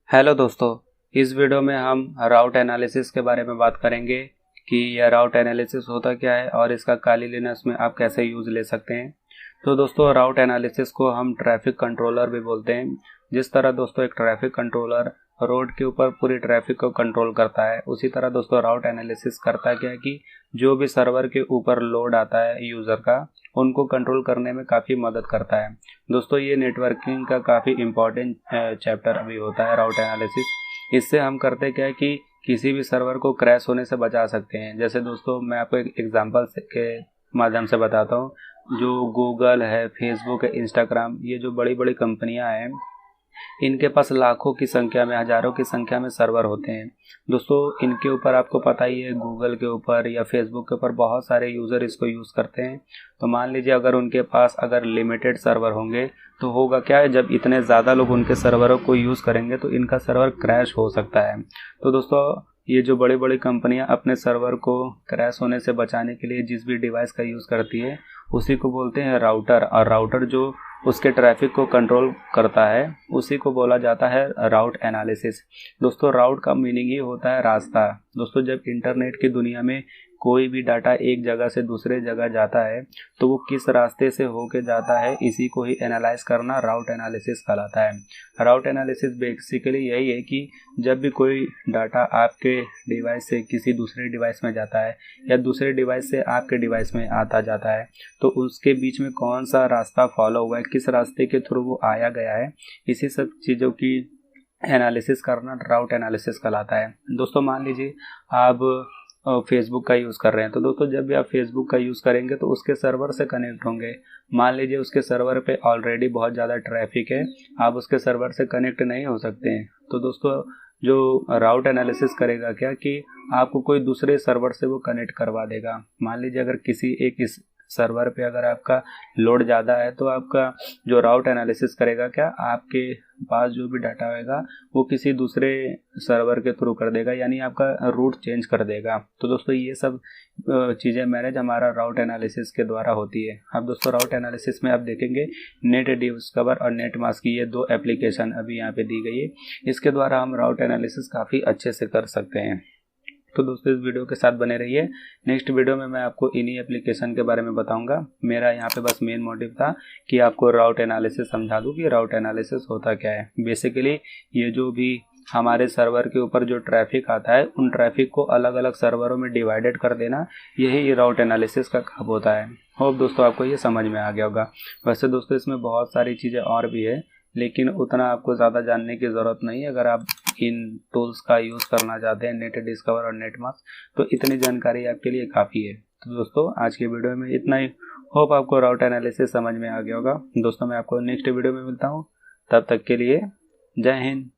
Hello दोस्तों, इस video में हम राउट एनालिसिस के बारे में बात करेंगे कि यह राउट एनालिसिस होता क्या है और इसका काली लिनक्स में आप कैसे यूज़ ले सकते हैं। तो दोस्तों, राउट एनालिसिस को हम ट्रैफिक कंट्रोलर भी बोलते हैं। जिस तरह दोस्तों एक ट्रैफिक कंट्रोलर रोड के ऊपर पूरी ट्रैफिक को कंट्रोल करता है, उसी तरह दोस्तों राउट एनालिसिस करता क्या है कि जो भी सर्वर के ऊपर लोड आता है यूज़र का, उनको कंट्रोल करने में काफ़ी मदद करता है। दोस्तों, ये नेटवर्किंग का काफ़ी इम्पॉर्टेंट चैप्टर अभी होता है राउट एनालिसिस। इससे हम करते क्या है कि किसी भी सर्वर को क्रैश होने से बचा सकते हैं। जैसे दोस्तों, मैं आपको एक एग्जांपल के माध्यम से बताता हूँ। जो गूगल है, फेसबुक है, इंस्टाग्राम, ये जो बड़ी बड़ी कंपनियां हैं, इनके पास लाखों की संख्या में, हज़ारों की संख्या में सर्वर होते हैं। दोस्तों, इनके ऊपर आपको पता ही है, गूगल के ऊपर या फेसबुक के ऊपर बहुत सारे यूज़र इसको यूज़ करते हैं। तो मान लीजिए अगर उनके पास अगर लिमिटेड सर्वर होंगे तो होगा क्या है, जब इतने ज़्यादा लोग उनके सर्वरों को यूज़ करेंगे तो इनका सर्वर क्रैश हो सकता है। तो दोस्तों, ये जो बड़ी बड़ी कंपनियां अपने सर्वर को क्रैश होने से बचाने के लिए जिस भी डिवाइस का यूज़ करती है, उसी को बोलते हैं राउटर। और राउटर जो उसके ट्रैफिक को कंट्रोल करता है, उसी को बोला जाता है राउट एनालिसिस। दोस्तों, राउट का मीनिंग ही होता है रास्ता। दोस्तों, जब इंटरनेट की दुनिया में कोई भी डाटा एक जगह से दूसरे जगह जाता है तो वो किस रास्ते से होके जाता है, इसी को ही एनालाइज करना राउट एनालिसिस कहलाता है। राउट एनालिसिस बेसिकली यही है कि जब भी कोई डाटा आपके डिवाइस से किसी दूसरे डिवाइस में जाता है या दूसरे डिवाइस से आपके डिवाइस में आता जाता है, तो उसके बीच में कौन सा रास्ता फॉलो हुआ है, किस रास्ते के थ्रू वो आया गया है, इसी सब चीज़ों की एनालिसिस करना राउट एनालिसिस कहलाता है। दोस्तों, मान लीजिए आप फेसबुक का यूज़ कर रहे हैं, तो दोस्तों जब भी आप फेसबुक का यूज़ करेंगे तो उसके सर्वर से कनेक्ट होंगे। मान लीजिए उसके सर्वर पे ऑलरेडी बहुत ज़्यादा ट्रैफिक है, आप उसके सर्वर से कनेक्ट नहीं हो सकते हैं। तो दोस्तों, जो राउट एनालिसिस करेगा क्या कि आपको कोई दूसरे सर्वर से वो कनेक्ट करवा देगा। मान लीजिए अगर किसी एक इस सर्वर पे अगर आपका लोड ज़्यादा है, तो आपका जो राउट एनालिसिस करेगा क्या, आपके पास जो भी डाटा होगा वो किसी दूसरे सर्वर के थ्रू कर देगा, यानी आपका रूट चेंज कर देगा। तो दोस्तों, ये सब चीज़ें मैनेज हमारा राउट एनालिसिस के द्वारा होती है। अब दोस्तों, राउट एनालिसिस में आप देखेंगे नेट डिस्कवर और नेट मास्क की ये दो एप्लीकेशन अभी यहाँ पे दी गई है। इसके द्वारा हम राउट एनालिसिस काफ़ी अच्छे से कर सकते हैं। तो दोस्तों, इस वीडियो के साथ बने रहिए। नेक्स्ट वीडियो में मैं आपको इन्हीं एप्लीकेशन के बारे में बताऊंगा। मेरा यहाँ पे बस मेन मोटिव था कि आपको राउट एनालिसिस समझा दूँ कि राउट एनालिसिस होता क्या है। बेसिकली ये जो भी हमारे सर्वर के ऊपर जो ट्रैफिक आता है, उन ट्रैफिक को अलग अलग सर्वरों में डिवाइडेड कर देना, यही राउट एनालिसिस का काम होता है। होप दोस्तों आपको ये समझ में आ गया होगा। वैसे दोस्तों, इसमें बहुत सारी चीज़ें और भी है, लेकिन उतना आपको ज़्यादा जानने की ज़रूरत नहीं है। अगर आप इन टूल्स का यूज़ करना चाहते हैं, नेट डिस्कवर और नेट मास्क, तो इतनी जानकारी आपके लिए काफ़ी है। तो दोस्तों, आज के वीडियो में इतना ही। होप आपको राउट एनालिसिस समझ में आ गया होगा। दोस्तों, मैं आपको नेक्स्ट वीडियो में मिलता हूँ। तब तक के लिए जय हिंद।